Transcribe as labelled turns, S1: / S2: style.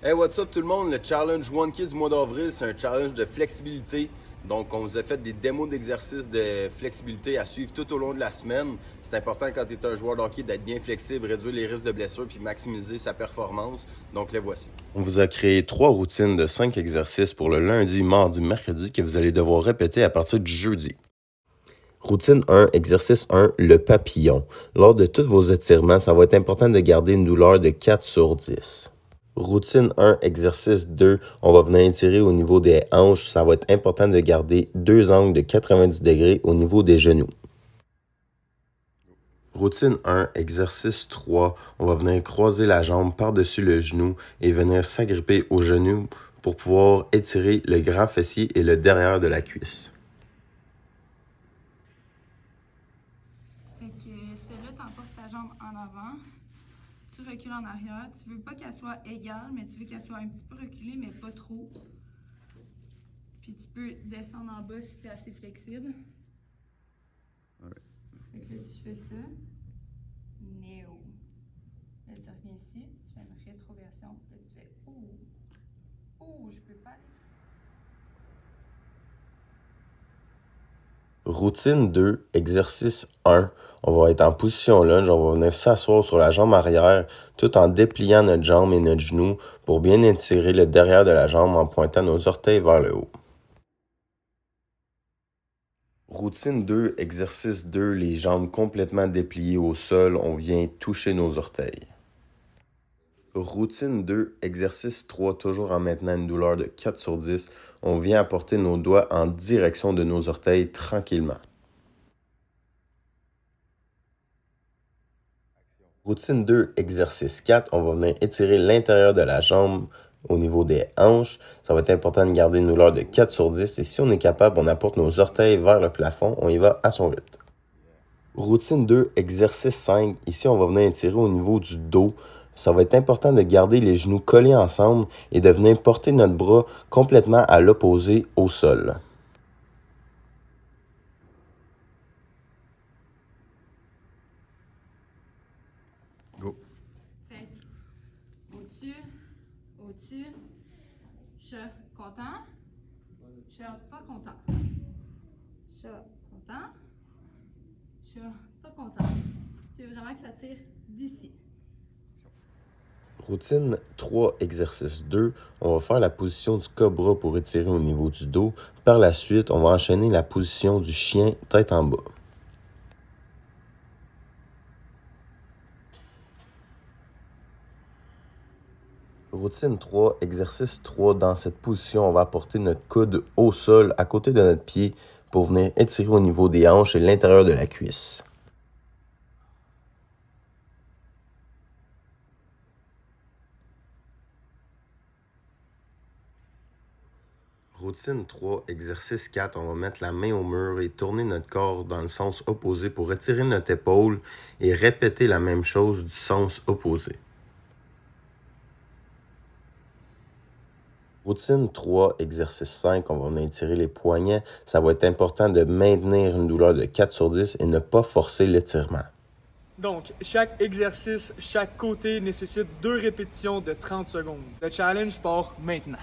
S1: Hey, what's up tout le monde? Le challenge One Kid du mois d'avril, c'est un challenge de flexibilité. Donc, on vous a fait des démos d'exercices de flexibilité à suivre tout au long de la semaine. C'est important quand tu es un joueur de hockey d'être bien flexible, réduire les risques de blessures puis maximiser sa performance. Donc, les voici.
S2: On vous a créé 3 routines de 5 exercices pour le lundi, mardi, mercredi que vous allez devoir répéter à partir du jeudi. Routine 1, exercice 1, le papillon. Lors de tous vos étirements, ça va être important de garder une douleur de 4 sur 10. Routine 1, exercice 2, on va venir étirer au niveau des hanches. Ça va être important de garder 2 angles de 90 degrés au niveau des genoux. Routine 1, exercice 3, on va venir croiser la jambe par-dessus le genou et venir s'agripper au genou pour pouvoir étirer le grand fessier et le derrière de la cuisse.
S3: Fait que celle-là, t'emportes ta jambe en avant, tu recules en arrière. Tu veux pas qu'elle soit égale, mais tu veux qu'elle soit un petit peu reculée, mais pas trop. Puis tu peux descendre en bas si t'es assez flexible. Fait que là, si je fais ça, néo. Là, tu reviens ici, tu fais une rétroversion. Là, tu fais ouh, ouh, je peux pas.
S2: Routine 2, exercice 1, on va être en position lunge, on va venir s'asseoir sur la jambe arrière tout en dépliant notre jambe et notre genou pour bien étirer le derrière de la jambe en pointant nos orteils vers le haut. Routine 2, exercice 2, les jambes complètement dépliées au sol, on vient toucher nos orteils. Routine 2, exercice 3, toujours en maintenant une douleur de 4 sur 10, on vient apporter nos doigts en direction de nos orteils tranquillement. Routine 2, exercice 4, on va venir étirer l'intérieur de la jambe au niveau des hanches. Ça va être important de garder une douleur de 4 sur 10 et si on est capable, on apporte nos orteils vers le plafond, on y va à son rythme. Routine 2, exercice 5, ici on va venir étirer au niveau du dos. Ça va être important de garder les genoux collés ensemble et de venir porter notre bras complètement à l'opposé au sol.
S1: Go!
S3: Fait que au-dessus, au-dessus, chat content, chat pas content, chat content, chat pas content. Tu veux vraiment que ça tire d'ici.
S2: Routine 3, exercice 2, on va faire la position du cobra pour étirer au niveau du dos. Par la suite, on va enchaîner la position du chien tête en bas. Routine 3, exercice 3, dans cette position, on va apporter notre coude au sol à côté de notre pied pour venir étirer au niveau des hanches et l'intérieur de la cuisse. Routine 3, exercice 4, on va mettre la main au mur et tourner notre corps dans le sens opposé pour étirer notre épaule et répéter la même chose du sens opposé. Routine 3, exercice 5, on va venir étirer les poignets. Ça va être important de maintenir une douleur de 4 sur 10 et ne pas forcer l'étirement.
S4: Donc, chaque exercice, chaque côté nécessite 2 répétitions de 30 secondes. Le challenge part maintenant.